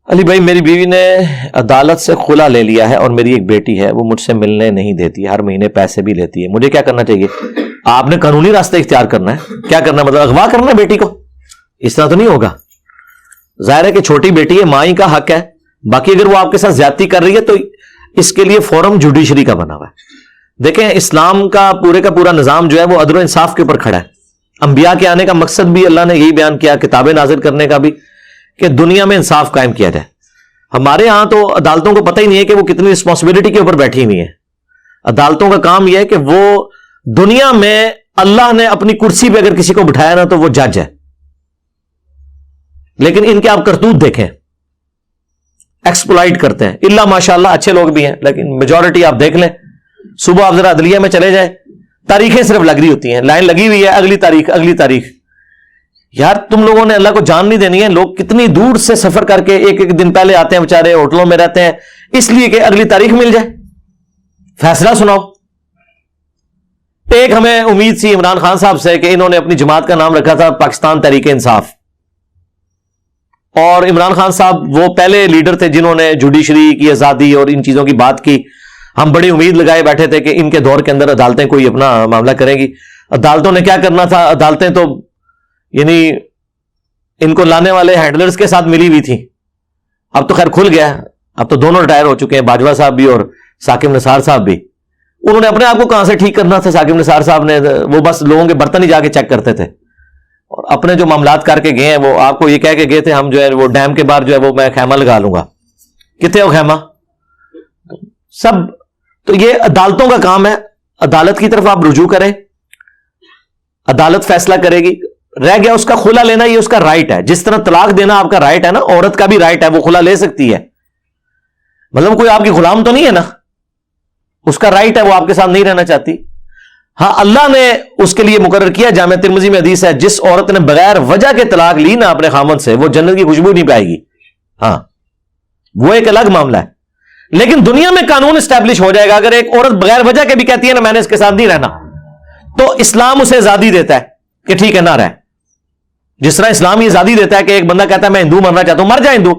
علی بھائی میری بیوی نے عدالت سے خلا لے لیا ہے اور میری ایک بیٹی ہے، وہ مجھ سے ملنے نہیں دیتی، ہر مہینے پیسے بھی لیتی ہے، مجھے کیا کرنا چاہیے؟ آپ نے قانونی راستہ اختیار کرنا ہے۔ کیا کرنا ہے؟ مطلب اغوا کرنا ہے بیٹی کو؟ اس طرح تو نہیں ہوگا۔ ظاہر ہے کہ چھوٹی بیٹی ہے، ماں ہی کا حق ہے، باقی اگر وہ آپ کے ساتھ زیادتی کر رہی ہے تو اس کے لیے فورم جوڈیشری کا بنا ہوا ہے۔ دیکھیں اسلام کا پورا نظام جو ہے وہ عدل و انصاف کے اوپر کھڑا ہے۔ انبیاء کے آنے کا مقصد بھی اللہ نے یہی بیان کیا، کتابیں نازل کرنے کا بھی، کہ دنیا میں انصاف قائم کیا جائے۔ ہمارے ہاں تو عدالتوں کو پتہ ہی نہیں ہے کہ وہ کتنی رسپانسبلٹی کے اوپر بیٹھی ہوئی ہیں۔ عدالتوں کا کام یہ ہے کہ وہ دنیا میں اللہ نے اپنی کرسی پہ اگر کسی کو بٹھایا نا تو وہ جج ہے، لیکن ان کے آپ کرتوت دیکھیں، ایکسپلائٹ کرتے ہیں۔ اللہ ماشاءاللہ اچھے لوگ بھی ہیں، لیکن میجورٹی آپ دیکھ لیں، صبح آپ ذرا عدلیہ میں چلے جائیں، تاریخیں صرف لگ رہی ہوتی ہیں، لائن لگی ہوئی ہے، اگلی تاریخ اگلی تاریخ۔ یار تم لوگوں نے اللہ کو جان نہیں دینی ہے۔ لوگ کتنی دور سے سفر کر کے ایک دن پہلے آتے ہیں، بیچارے ہوٹلوں میں رہتے ہیں اس لیے کہ اگلی تاریخ مل جائے، فیصلہ سناؤ۔ ایک ہمیں امید سی عمران خان صاحب سے کہ انہوں نے اپنی جماعت کا نام رکھا تھا پاکستان تحریک انصاف، اور عمران خان صاحب وہ پہلے لیڈر تھے جنہوں نے جوڈیشری کی آزادی اور ان چیزوں کی بات کی۔ ہم بڑی امید لگائے بیٹھے تھے کہ ان کے دور کے اندر عدالتیں کوئی اپنا معاملہ کریں گی۔ عدالتوں نے کیا کرنا تھا، عدالتیں تو یعنی ان کو لانے والے ہینڈلرز کے ساتھ ملی ہوئی تھی۔ اب تو خیر کھل گیا، اب تو دونوں ریٹائر ہو چکے ہیں، باجوہ صاحب بھی اور ثاقب نثار صاحب بھی۔ انہوں نے اپنے آپ کو کہاں سے ٹھیک کرنا تھا؟ ثاقب نثار صاحب نے وہ بس لوگوں کے برتن ہی جا کے چیک کرتے تھے، اور اپنے جو معاملات کر کے گئے ہیں وہ آپ کو یہ کہہ کے گئے تھے ہم جو ہے وہ ڈیم کے باہر جو ہے وہ میں خیمہ لگا لوں گا۔ کتنے ہو خیمہ سب؟ تو یہ عدالتوں کا کام ہے، عدالت کی طرف آپ رجوع کریں، عدالت فیصلہ کرے گی۔ رہ گیا اس کا خلا لینا، یہ اس کا رائٹ ہے، جس طرح طلاق دینا آپ کا رائٹ ہے نا، عورت کا بھی رائٹ ہے، وہ خلا لے سکتی ہے۔ مطلب کوئی آپ کی غلام تو نہیں ہے نا، اس کا رائٹ ہے، وہ آپ کے ساتھ نہیں رہنا چاہتی۔ ہاں اللہ نے اس کے لیے مقرر کیا، جامع ترمذی میں حدیث ہے، جس عورت نے بغیر وجہ کے طلاق لی نا اپنے خامن سے، وہ جنت کی خوشبو نہیں پائے گی۔ ہاں وہ ایک الگ معاملہ ہے، لیکن دنیا میں قانون اسٹیبلش ہو جائے گا۔ اگر ایک عورت بغیر وجہ کے بھی کہتی ہے نا میں نے اس کے ساتھ نہیں رہنا، تو اسلام اسے آزادی دیتا ہے کہ ٹھیک ہے نہ رہ۔ جس طرح اسلام یہ آزادی دیتا ہے کہ ایک بندہ کہتا ہے میں ہندو مرنا چاہتا ہوں، مر جائے ہندو،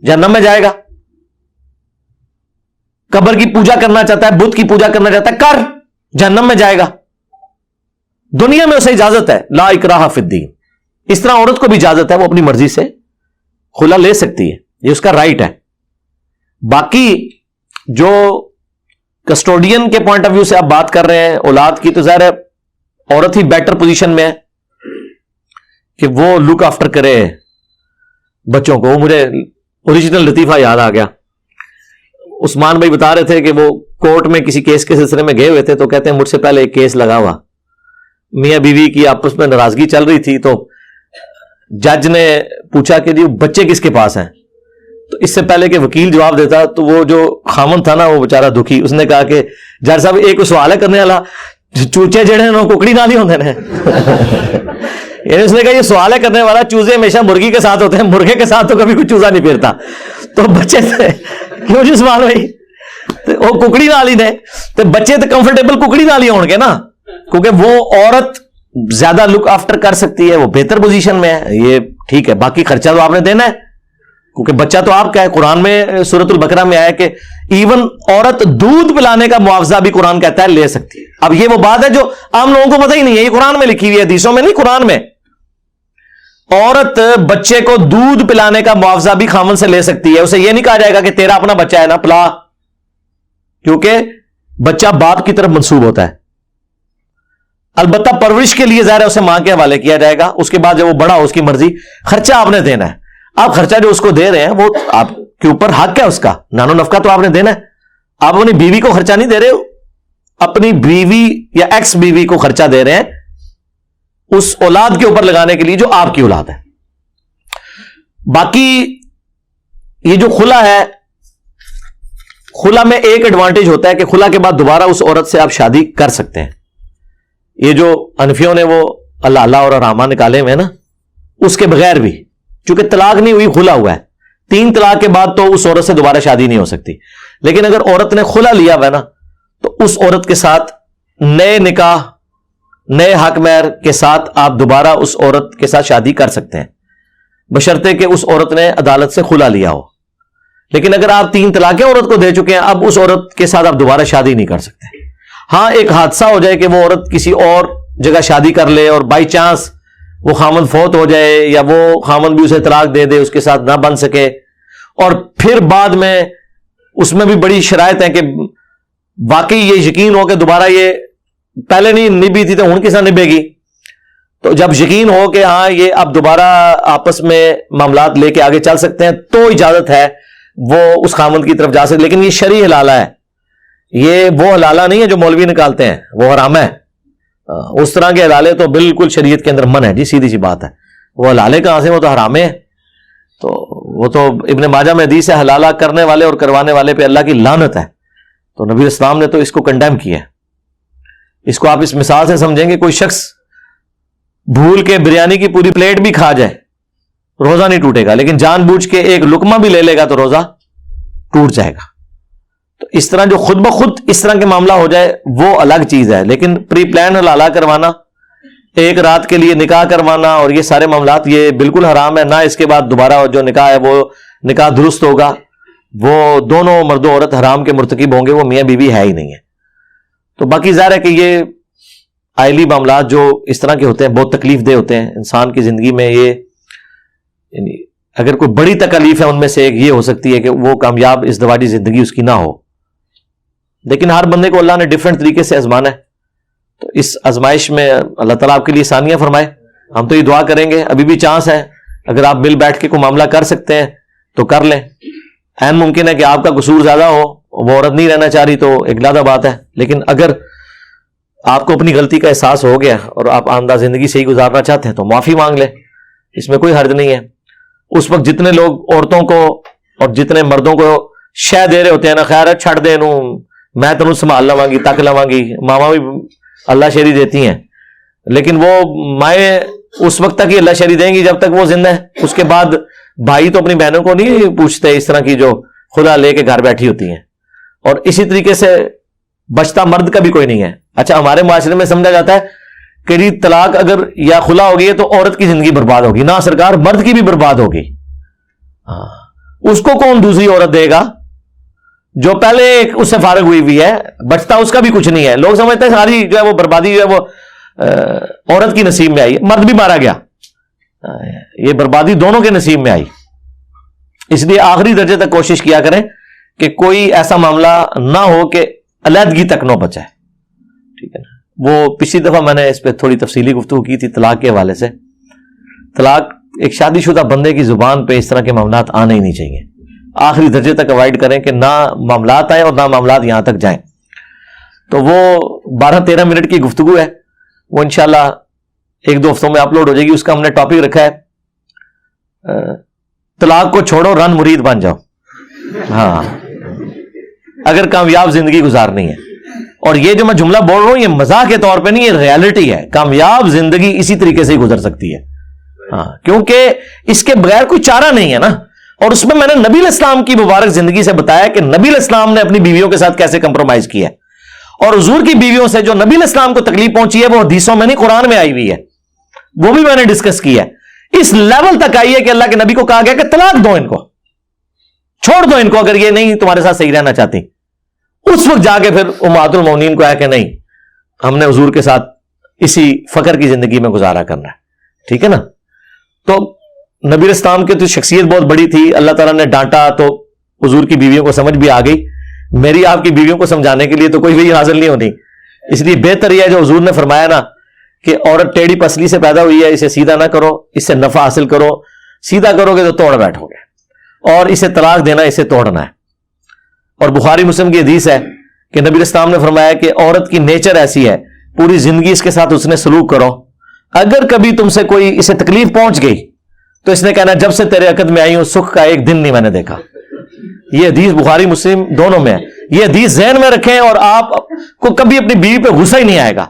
جہنم میں جائے گا۔ قبر کی پوجا کرنا چاہتا ہے، بت کی پوجا کرنا چاہتا ہے، کر، جہنم میں جائے گا۔ دنیا میں اسے اجازت ہے، لا اکراہ فی الدین۔ اس طرح عورت کو بھی اجازت ہے، وہ اپنی مرضی سے خلا لے سکتی ہے، یہ اس کا رائٹ ہے۔ باقی جو کسٹوڈین کے پوائنٹ آف ویو سے آپ بات کر رہے ہیں اولاد کی، تو ظاہر ہے عورت ہی بیٹر پوزیشن میں ہے کہ وہ لک آفٹر کرے بچوں کو۔ وہ مجھے اوریجنل لطیفہ یاد آ گیا، عثمان بھائی بتا رہے تھے کہ وہ کورٹ میں کسی کیس کے سلسلے میں گئے ہوئے تھے، تو کہتے ہیں مجھ سے پہلے ایک کیس لگا ہوا، میاں بیوی کی آپس میں ناراضگی چل رہی تھی، تو جج نے پوچھا کہ جی بچے کس کے پاس ہیں؟ تو اس سے پہلے کہ وکیل جواب دیتا تو وہ جو خامن تھا نا وہ بیچارہ دکھی، اس نے کہا کہ جج صاحب ایک سوال ہے کرنے والا، چوچے جڑے ہیں ککڑی نال ہی ہوندے نے۔ یعنی اس نے کہا یہ سوال ہے کرنے والا، چوزے ہمیشہ مرغی کے ساتھ ہوتے ہیں، مرغے کے ساتھ تو کبھی کوئی چوزا نہیں پھرتا۔ تو بچے تھے کیوں جی سوال بھائی، وہ ککڑی نال ہی نے، تو بچے تو کمفرٹیبل ککڑی نال ہی ہون گے نا، کیونکہ وہ عورت زیادہ لک آفٹر کر سکتی ہے، وہ بہتر پوزیشن میں ہے، یہ ٹھیک ہے۔ باقی خرچہ تو آپ نے دینا ہے، کیونکہ بچہ تو آپ کا ہے۔ قرآن میں سورۃ البقرہ میں آیا کہ ایون عورت دودھ پلانے کا معاوضہ بھی قرآن کہتا ہے لے سکتی ہے۔ اب یہ وہ بات ہے جو عام لوگوں کو پتہ ہی نہیں ہے، یہ قرآن میں لکھی ہوئی ہے، حدیثوں میں نہیں، قرآن میں۔ عورت بچے کو دودھ پلانے کا معاوضہ بھی خامن سے لے سکتی ہے، اسے یہ نہیں کہا جائے گا کہ تیرا اپنا بچہ ہے نا پلا، کیونکہ بچہ باپ کی طرف منسوب ہوتا ہے۔ البتہ پرورش کے لیے ظاہر ہے اسے ماں کے حوالے کیا جائے گا، اس کے بعد جب وہ بڑا ہو اس کی مرضی، خرچہ آپ نے دینا ہے۔ آپ خرچہ جو اس کو دے رہے ہیں وہ آپ کے اوپر حق ہے، اس کا نان و نفقہ تو آپ نے دینا ہے۔ آپ اپنی بیوی کو خرچہ نہیں دے رہے، اپنی بیوی یا ایکس بیوی کو خرچہ دے رہے ہیں اس اولاد کے اوپر لگانے کے لیے جو آپ کی اولاد ہے۔ باقی یہ جو خلا ہے، خلا میں ایک ایڈوانٹیج ہوتا ہے کہ خلا کے بعد دوبارہ اس عورت سے آپ شادی کر سکتے ہیں۔ یہ جو حنفیوں نے وہ اللہ اللہ اور رحمان نکالے ہوئے نا، اس کے بغیر بھی چونکہ طلاق نہیں ہوئی، خلا ہوا ہے، 3 طلاق کے بعد تو اس عورت سے دوبارہ شادی نہیں ہو سکتی۔ لیکن اگر عورت نے خلا لیا ہوا ہے نا، تو اس عورت کے ساتھ نئے نکاح، نئے حق مہر کے ساتھ آپ دوبارہ اس عورت کے ساتھ شادی کر سکتے ہیں، بشرطے کہ اس عورت نے عدالت سے خلا لیا ہو۔ لیکن اگر آپ 3 طلاقیں عورت کو دے چکے ہیں، اب اس عورت کے ساتھ آپ دوبارہ شادی نہیں کر سکتے. ہاں ایک حادثہ ہو جائے کہ وہ عورت کسی اور جگہ شادی کر لے اور بائی چانس وہ خامند فوت ہو جائے یا وہ خامند بھی اسے طلاق دے دے، اس کے ساتھ نہ بن سکے، اور پھر بعد میں اس میں بھی بڑی شرائط ہیں کہ واقعی یہ یقین ہو کہ دوبارہ یہ پہلے نہیں نبھی تھی تو ہن کس نبھے گی. تو جب یقین ہو کہ ہاں یہ اب دوبارہ آپس میں معاملات لے کے آگے چل سکتے ہیں تو اجازت ہے وہ اس خامند کی طرف جا سکتے. لیکن یہ شرعی حلالہ ہے، یہ وہ حلالہ نہیں ہے جو مولوی نکالتے ہیں، وہ حرام ہے. اس طرح کے حلالے تو بالکل شریعت کے اندر من ہے جی، سیدھی سی بات ہے. وہ حلالے کہاں سے، وہ تو حرام ہے. تو وہ تو ابن ماجہ میں حدیث ہے، حلالہ کرنے والے اور کروانے والے پہ اللہ کی لعنت ہے. تو نبی اسلام نے تو اس کو کنڈیم کیا ہے. اس کو آپ اس مثال سے سمجھیں گے، کوئی شخص بھول کے بریانی کی پوری پلیٹ بھی کھا جائے روزہ نہیں ٹوٹے گا، لیکن جان بوجھ کے ایک لقمہ بھی لے لے گا تو روزہ ٹوٹ جائے گا. تو اس طرح جو خود بخود اس طرح کے معاملہ ہو جائے وہ الگ چیز ہے، لیکن پری پلان حلالہ کروانا، ایک رات کے لیے نکاح کروانا اور یہ سارے معاملات یہ بالکل حرام ہے. نہ اس کے بعد دوبارہ جو نکاح ہے وہ نکاح درست ہوگا، وہ دونوں مرد و عورت حرام کے مرتکب ہوں گے، وہ میاں بیوی ہے ہی نہیں ہے. تو باقی ظاہر ہے کہ یہ آئلی معاملات جو اس طرح کے ہوتے ہیں بہت تکلیف دہ ہوتے ہیں انسان کی زندگی میں. یہ یعنی اگر کوئی بڑی تکلیف ہے ان میں سے ایک یہ ہو سکتی ہے کہ وہ کامیاب ازدواجی زندگی اس کی نہ ہو. لیکن ہر بندے کو اللہ نے ڈیفرنٹ طریقے سے آزمانا ہے، تو اس آزمائش میں اللہ تعالیٰ آپ کے لیے آسانیاں فرمائے. ہم تو یہ دعا کریں گے، ابھی بھی چانس ہے، اگر آپ مل بیٹھ کے کوئی معاملہ کر سکتے ہیں تو کر لیں. عین ممکن ہے کہ آپ کا قصور زیادہ ہو، وہ عورت نہیں رہنا چاہ رہی تو ایک علیحدہ بات ہے. لیکن اگر آپ کو اپنی غلطی کا احساس ہو گیا اور آپ آئندہ زندگی صحیح گزارنا چاہتے ہیں تو معافی مانگ لیں، اس میں کوئی حرج نہیں ہے. اس وقت جتنے لوگ عورتوں کو اور جتنے مردوں کو شے دے رہے ہوتے ہیں نا، خیر ہے چھڑ دے نو، میں تنوں سنبھال لواں گی، تک لواں گی، ماما بھی اللہ شری دیتی ہیں، لیکن وہ مائیں اس وقت تک ہی اللہ شری دیں گی جب تک وہ زندہ ہے. اس کے بعد بھائی تو اپنی بہنوں کو نہیں پوچھتے اس طرح کی جو خدا لے کے گھر بیٹھی ہوتی ہیں. اور اسی طریقے سے بچتا مرد کا بھی کوئی نہیں ہے. اچھا ہمارے معاشرے میں سمجھا جاتا ہے کہ طلاق اگر یا خلا ہو گئی ہے تو عورت کی زندگی برباد ہوگی. نہ سرکار، مرد کی بھی برباد ہوگی. اس کو کون دوسری عورت دے گا جو پہلے اس سے فارغ ہوئی ہوئی ہے؟ بچتا اس کا بھی کچھ نہیں ہے. لوگ سمجھتے ہیں ساری جو ہے وہ بربادی جو ہے وہ عورت کی نصیب میں آئی. مرد بھی مارا گیا، یہ بربادی دونوں کے نصیب میں آئی. اس لیے آخری درجے تک کوشش کیا کریں کہ کوئی ایسا معاملہ نہ ہو کہ علیحدگی تک نہ بچائے. ٹھیک ہے نا. وہ پچھلی دفعہ میں نے اس پہ تھوڑی تفصیلی گفتگو کی تھی طلاق کے حوالے سے. طلاق ایک شادی شدہ بندے کی زبان پہ اس طرح کے معاملات آنے ہی نہیں چاہیے. آخری درجے تک اوائڈ کریں کہ نہ معاملات آئیں اور نہ معاملات یہاں تک جائیں. تو وہ 12-13 منٹ کی گفتگو ہے، وہ انشاءاللہ 1-2 ہفتوں میں اپلوڈ ہو جائے گی. اس کا ہم نے ٹاپک رکھا ہے طلاق کو چھوڑو، رن مرید بن جاؤ. ہاں، اگر کامیاب زندگی گزارنی ہے. اور یہ جو میں جملہ بول رہا ہوں یہ مزاح کے طور پہ نہیں، یہ ریالٹی ہے. کامیاب زندگی اسی طریقے سے ہی گزر سکتی ہے. ہاں، کیونکہ اس کے بغیر کوئی چارہ نہیں ہے نا. اور اس میں نے نبی علیہ السلام کی مبارک زندگی سے بتایا کہ نبی علیہ السلام نے اپنی بیویوں کے ساتھ کیسے کمپرومائز کیا ہے. اور حضور کی بیویوں سے جو نبی علیہ السلام کو تکلیف پہنچی ہے وہ حدیثوں میں نہیں قرآن میں آئی ہوئی ہے، وہ بھی میں نے ڈسکس کی ہے. اس لیول تک آئی ہے کہ اللہ کے نبی کو کہا گیا کہ طلاق دو، ان کو چھوڑ دو، ان کو اگر یہ نہیں تمہارے ساتھ صحیح رہنا چاہتی. اس وقت جا کے پھر امہات المومنین کو ہے کہ نہیں، ہم نے حضور کے ساتھ اسی فقر کی زندگی میں گزارا کرنا ہے. ٹھیک ہے نا. تو نبی اسلام کی تو شخصیت بہت بڑی تھی، اللہ تعالیٰ نے ڈانٹا تو حضور کی بیویوں کو سمجھ بھی آ گئی. میری آپ کی بیویوں کو سمجھانے کے لیے تو کوئی بھی حاضر نہیں ہونی. اس لیے بہتر یہ ہے جو حضور نے فرمایا نا کہ عورت ٹیڑھی پسلی سے پیدا ہوئی ہے، اسے سیدھا نہ کرو، اس سے نفع حاصل کرو. سیدھا کرو گے تو توڑ بیٹھو گے، اور اسے طلاق دینا، اسے توڑنا ہے. اور بخاری مسلم کی حدیث ہے کہ نبی اسلام نے فرمایا کہ عورت کی نیچر ایسی ہے، پوری زندگی اس کے ساتھ اس نے سلوک کرو، اگر کبھی تم سے کوئی اسے تکلیف پہنچ گئی تو اس نے کہنا جب سے تیرے عقد میں آئی ہوں سکھ کا ایک دن نہیں میں نے دیکھا. یہ حدیث بخاری مسلم دونوں میں ہے. یہ حدیث ذہن میں رکھیں اور آپ کو کبھی اپنی بیوی پہ غصہ ہی نہیں آئے گا.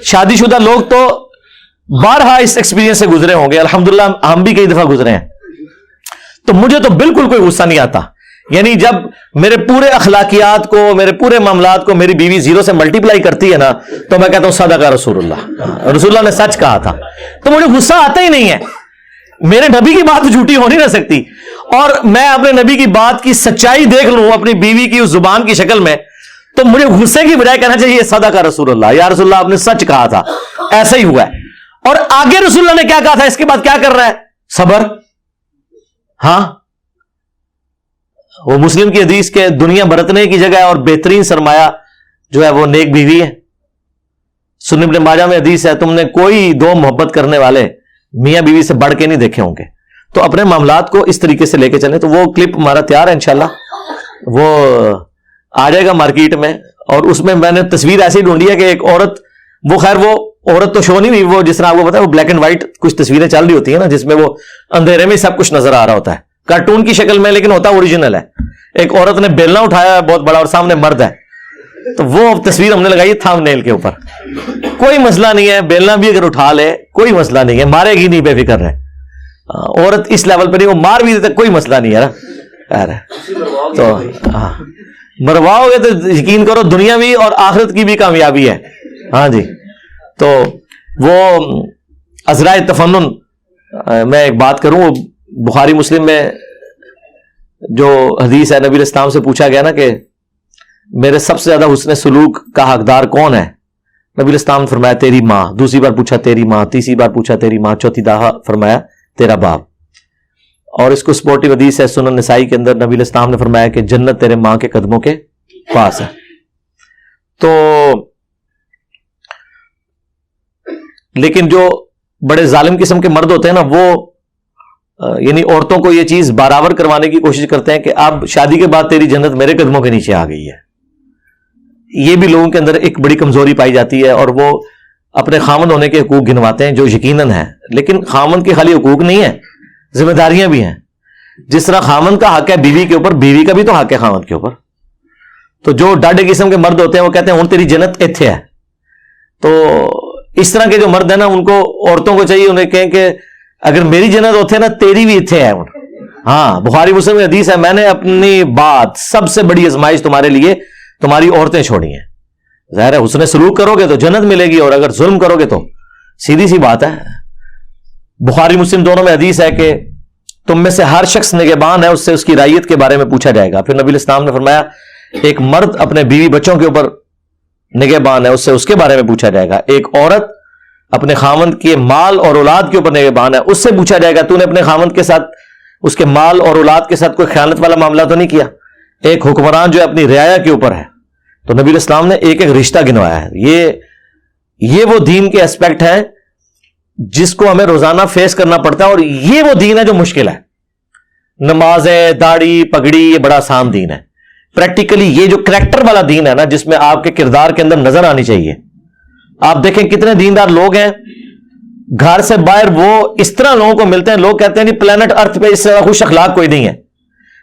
شادی شدہ لوگ تو بارہا اس ایکسپیرینس سے گزرے ہوں گے، الحمدللہ ہم بھی کئی دفعہ گزرے ہیں. تو مجھے تو بالکل کوئی غصہ نہیں آتا. یعنی جب میرے پورے اخلاقیات کو، میرے پورے معاملات کو میری بیوی 0 سے ملٹیپلائی کرتی ہے نا تو میں کہتا ہوں صدق رسول اللہ نے سچ کہا تھا. تو مجھے غصہ آتا ہی نہیں ہے. میرے نبی کی بات جھوٹی ہو نہیں نہ سکتی. اور میں اپنے نبی کی بات کی سچائی دیکھ لوں اپنی بیوی کی اس زبان کی شکل میں, تو مجھے غصے کی بجائے کہنا چاہیے صدق رسول اللہ, یا رسول اللہ آپ نے سچ کہا تھا, ایسا ہی ہوا ہے. اور آگے رسول اللہ نے کیا کہا تھا, اس کے بعد کیا کر رہا ہے, صبر. ہاں, وہ مسلم کی حدیث کے دنیا برتنے کی جگہ ہے اور بہترین سرمایہ جو ہے وہ نیک بیوی ہے. سنن ابن ماجہ میں حدیث ہے, تم نے کوئی دو محبت کرنے والے میاں بیوی سے بڑھ کے نہیں دیکھے ہوں گے. تو اپنے معاملات کو اس طریقے سے لے کے چلیں. تو وہ کلپ ہمارا تیار ہے انشاءاللہ, وہ آ جائے گا مارکیٹ میں. اور اس میں نے تصویر ایسی ڈھونڈی ہے کہ ایک عورت, وہ خیر وہ عورت تو شو نہیں ہوئی, وہ جس طرح آپ کو پتا ہے وہ بلیک اینڈ وائٹ کچھ تصویریں چل رہی ہوتی ہیں نا, جس میں وہ اندھیرے میں سب کچھ نظر آ رہا ہوتا ہے, کارٹون کی شکل میں لیکن ہوتا اوریجنل ہے. ایک عورت نے بیلنا اٹھایا ہے بہت بڑا اور سامنے مرد ہے, تو وہ تصویر ہم نے لگائی تھام نیل کے اوپر. کوئی مسئلہ نہیں ہے, بیلنا بھی اگر اٹھا لے کوئی مسئلہ نہیں ہے, مارے گی نہیں, بے فکر رہے. عورت اس لیول پہ نہیں, وہ مار بھی دیتے کوئی مسئلہ نہیں ہے نا. تو مرواؤ گے تو یقین کرو دنیا بھی اور آخرت کی بھی کامیابی ہے. ہاں جی, تو وہ ازرائے تفنن, میں ایک بات کروں, بخاری مسلم میں جو حدیث ہے, نبی علیہ السلام سے پوچھا گیا نا کہ میرے سب سے زیادہ حسن سلوک کا حقدار کون ہے, نبی علیہ السلام نے فرمایا تیری ماں. دوسری بار پوچھا تیری ماں, تیسری بار پوچھا تیری ماں, چوتھی دفعہ فرمایا تیرا باپ. اور اس کو سپورٹیو حدیث ہے سنن نسائی کے اندر, نبی علیہ السلام نے فرمایا کہ جنت تیرے ماں کے قدموں کے پاس ہے. تو لیکن جو بڑے ظالم قسم کے مرد ہوتے ہیں نا, وہ یعنی عورتوں کو یہ چیز برابر کروانے کی کوشش کرتے ہیں کہ اب شادی کے بعد تیری جنت میرے قدموں کے نیچے آ گئی ہے. یہ بھی لوگوں کے اندر ایک بڑی کمزوری پائی جاتی ہے, اور وہ اپنے خامند ہونے کے حقوق گنواتے ہیں جو یقیناً ہے, لیکن خامند کے خالی حقوق نہیں ہے, ذمہ داریاں بھی ہیں. جس طرح خامند کا حق ہے بیوی کے اوپر, بیوی کا بھی تو حق ہے خامند کے اوپر. تو جو ڈاڈے قسم کے مرد ہوتے ہیں وہ کہتے ہیں ہن تیری جنت ایتھے ہے. تو اس طرح کے جو مرد ہیں نا, ان کو عورتوں کو چاہیے انہیں کہیں کہ اگر میری جنت ہوتے نا تیری بھی ایتھے ہے. ہاں, بخاری مسلم میں حدیث ہے, میں نے اپنی بات سب سے بڑی آزمائش تمہارے لیے تمہاری عورتیں چھوڑی ہیں. ظاہر ہے حسن سلوک کرو گے تو جنت ملے گی, اور اگر ظلم کرو گے تو سیدھی سی بات ہے. بخاری مسلم دونوں میں حدیث ہے کہ تم میں سے ہر شخص نگہبان ہے, اس سے اس کی رعیت کے بارے میں پوچھا جائے گا. پھر نبی علیہ السلام نے فرمایا ایک مرد اپنے بیوی بچوں کے اوپر نگہبان ہے, اس سے اس کے بارے میں پوچھا جائے گا. ایک عورت اپنے خامند کے مال اور اولاد کے اوپر نگہبان ہے, اس سے پوچھا جائے گا تو نے اپنے خامند کے ساتھ, اس کے مال اور اولاد کے ساتھ کوئی خیانت والا معاملہ تو نہیں کیا. ایک حکمران جو ہے اپنی رعایا کے اوپر ہے. تو نبی علیہ السلام نے ایک ایک رشتہ گنوایا ہے. یہ وہ دین کے اسپیکٹ ہے جس کو ہمیں روزانہ فیس کرنا پڑتا ہے, اور یہ وہ دین ہے جو مشکل ہے. نمازیں, داڑھی, پگڑی, یہ بڑا آسان دین ہے. پریکٹیکلی یہ جو کریکٹر والا دین ہے نا, جس میں آپ کے کردار کے اندر نظر آنی چاہیے. آپ دیکھیں کتنے دیندار لوگ ہیں, گھر سے باہر وہ اس طرح لوگوں کو ملتے ہیں, لوگ کہتے ہیں پلانٹ ارتھ پہ اس طرح خوش اخلاق کوئی نہیں ہے,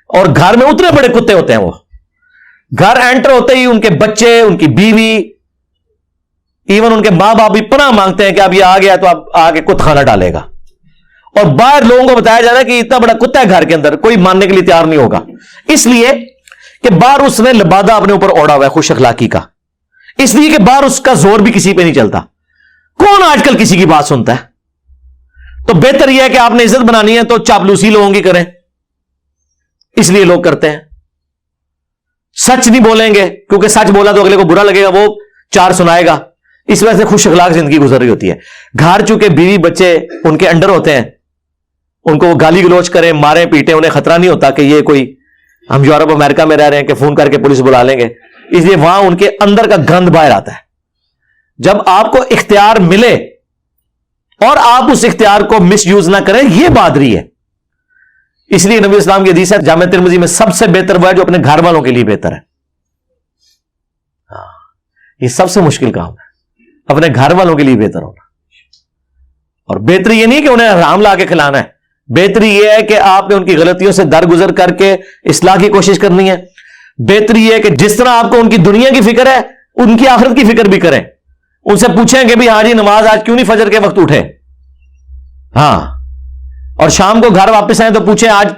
اور گھر میں اتنے بڑے کتے ہوتے ہیں. وہ گھر انٹر ہوتے ہی ان کے بچے, ان کی بیوی, ایون ان کے ماں باپ بھی پناہ مانگتے ہیں کہ اب یہ آ گیا تو اب آگے کت خانہ ڈالے گا. اور باہر لوگوں کو بتایا جا رہا ہے کہ اتنا بڑا کتا ہے گھر کے اندر, کوئی ماننے کے لیے تیار نہیں ہوگا, اس لیے کہ باہر اس نے لبادہ اپنے اوپر اوڑا ہوا ہے خوش اخلاقی کا, اس لیے کہ باہر اس کا زور بھی کسی پہ نہیں چلتا. کون آج کل کسی کی بات سنتا ہے؟ تو بہتر یہ ہے کہ آپ نے عزت بنانی ہے تو چاپلوسی لوگوں کی کریں, اس لیے لوگ کرتے ہیں. سچ نہیں بولیں گے کیونکہ سچ بولا تو اگلے کو برا لگے گا, وہ چار سنائے گا, اس وجہ سے خوش اخلاق زندگی گزر رہی ہوتی ہے. گھر چونکہ بیوی بچے ان کے انڈر ہوتے ہیں, ان کو وہ گالی گلوچ کریں, ماریں, پیٹیں, انہیں خطرہ نہیں ہوتا کہ یہ کوئی, ہم یورپ امریکہ میں رہ رہے ہیں کہ فون کر کے پولیس بلا لیں گے, اس لیے وہاں ان کے اندر کا گند باہر آتا ہے. جب آپ کو اختیار ملے اور آپ اس اختیار کو مس یوز نہ کریں, یہ بہادری ہے. اس لیے نبی اسلام کی حدیث ہے جامع ترمذی میں, سب سے بہتر وہ ہے جو اپنے گھر والوں کے لیے بہتر ہے. یہ سب سے مشکل کام ہے, اپنے گھر والوں کے لیے بہتر ہونا. اور بہتری یہ نہیں کہ انہیں حرام لا کے کھلانا ہے, بہتری یہ ہے کہ آپ نے ان کی غلطیوں سے درگزر کر کے اصلاح کی کوشش کرنی ہے. بہتری یہ ہے کہ جس طرح آپ کو ان کی دنیا کی فکر ہے, ان کی آخرت کی فکر بھی کریں. ان سے پوچھیں کہ بھی ہاں جی نماز آج کیوں نہیں فجر کے وقت اٹھے, ہاں, اور شام کو گھر واپس آئیں تو پوچھیں آج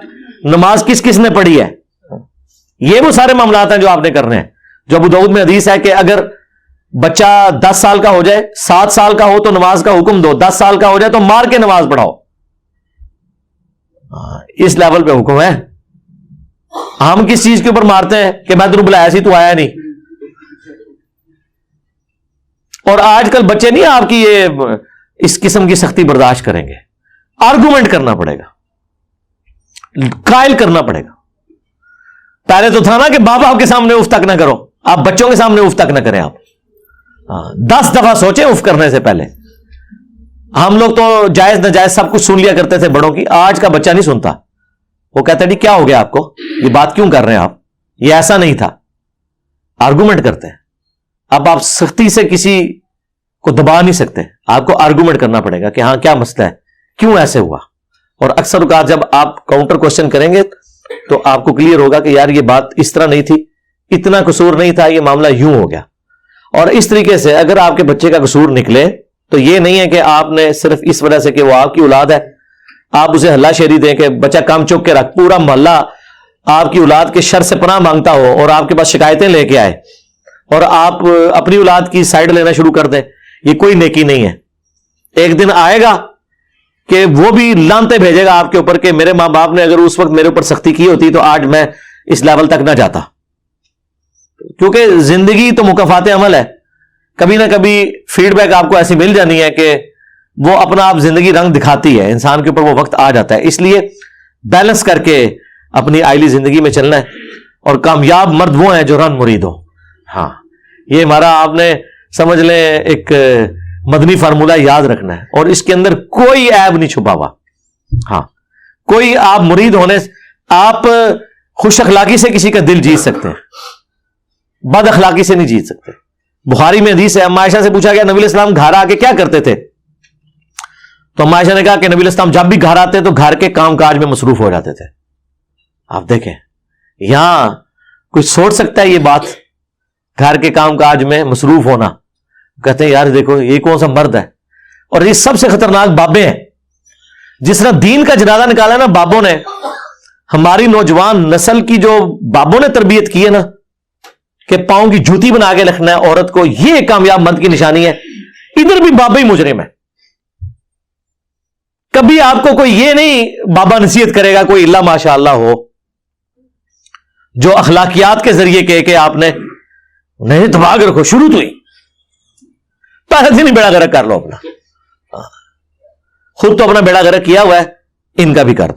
نماز کس کس نے پڑھی ہے. یہ وہ سارے معاملات ہیں جو آپ نے کرنے ہیں. جو ابو داؤد میں حدیث ہے کہ اگر بچہ 10 سال کا ہو جائے, 7 سال کا ہو تو نماز کا حکم دو, 10 سال کا ہو جائے تو مار کے نماز پڑھاؤ. اس لیول پہ حکم ہے. ہم کس چیز کے اوپر مارتے ہیں کہ میں تجھے بلایا سی تو آیا نہیں. اور آج کل بچے نہیں آپ کی یہ اس قسم کی سختی برداشت کریں گے. آرگومنٹ کرنا پڑے گا, قائل کرنا پڑے گا. پہلے تو تھا نا کہ باپ آپ کے سامنے اف تک نہ کرو, آپ بچوں کے سامنے اف تک نہ کریں. آپ 10 دفعہ سوچیں اف کرنے سے پہلے. ہم لوگ تو جائز ناجائز سب کچھ سن لیا کرتے تھے بڑوں کی. آج کا بچہ نہیں سنتا. وہ کہتا ہے جی کیا ہو گیا آپ کو, یہ بات کیوں کر رہے ہیں آپ, یہ ایسا نہیں تھا. آرگومنٹ کرتے ہیں. اب آپ سختی سے کسی کو دبا نہیں سکتے, آپ کو آرگومنٹ کرنا پڑے گا کہ ہاں کیا مسئلہ ہے, کیوں ایسے ہوا. اور اکثر اوقات جب آپ کاؤنٹر کوشچن کریں گے تو آپ کو کلیئر ہوگا کہ یار یہ بات اس طرح نہیں تھی, اتنا قصور نہیں تھا, یہ معاملہ یوں ہو گیا. اور اس طریقے سے اگر آپ کے بچے کا قصور نکلے تو یہ نہیں ہے کہ آپ نے صرف اس وجہ سے کہ وہ آپ کی اولاد ہے آپ اسے ہلا شیری دیں کہ بچہ کام چوک کے رکھ, پورا محلہ آپ کی اولاد کے شر سے پناہ مانگتا ہو اور آپ کے پاس شکایتیں لے کے آئے اور آپ اپنی اولاد کی سائڈ لینا شروع کر دیں. یہ کوئی نیکی نہیں ہے. ایک دن آئے گا کہ وہ بھی لانتے بھیجے گا آپ کے اوپر کہ میرے ماں باپ نے اگر اس وقت میرے اوپر سختی کی ہوتی تو آج میں اس لیول تک نہ جاتا. کیونکہ زندگی تو مکافات عمل ہے. کبھی نہ کبھی فیڈ بیک آپ کو ایسی مل جانی ہے کہ وہ اپنا آپ زندگی رنگ دکھاتی ہے, انسان کے اوپر وہ وقت آ جاتا ہے. اس لیے بیلنس کر کے اپنی آئلی زندگی میں چلنا ہے. اور کامیاب مرد وہ ہیں جو رن مرید ہو. ہاں یہ ہمارا آپ نے سمجھ لیں ایک مدنی فارمولہ یاد رکھنا ہے, اور اس کے اندر کوئی عیب نہیں چھپا ہوا. ہاں کوئی آپ مرید ہونے, آپ خوش اخلاقی سے کسی کا دل جیت سکتے ہیں, بد اخلاقی سے نہیں جیت سکتے. بخاری میں حدیث ہے, اما عائشہ سے پوچھا گیا نبی علیہ السلام گھر آ کے کیا کرتے تھے, تو اما عائشہ نے کہا کہ نبی علیہ السلام جب بھی گھر آتے تو گھر کے کام کاج میں مصروف ہو جاتے تھے. آپ دیکھیں یہاں کوئی سوچ سکتا ہے یہ بات, گھر کے کام کاج میں مصروف ہونا. کہتے ہیں یار دیکھو یہ کون سا مرد ہے. اور یہ سب سے خطرناک بابے ہیں. جس طرح دین کا جنازہ نکالا نا بابوں نے, ہماری نوجوان نسل کی جو بابوں نے تربیت کی ہے نا کہ پاؤں کی جوتی بنا کے رکھنا ہے عورت کو, یہ کامیاب مرد کی نشانی ہے. ادھر بھی بابا ہی مجرم ہے. کبھی آپ کو کوئی یہ نہیں بابا نصیحت کرے گا کوئی اللہ ماشاء اللہ ہو جو اخلاقیات کے ذریعے کہے کہ آپ نے نہیں دماغ رکھو, شروع تو ہی پہلے سے نہیں بیڑا گرک کر لو اپنا. خود تو اپنا بیڑا گرک کیا ہوا ہے, ان کا بھی کر دو.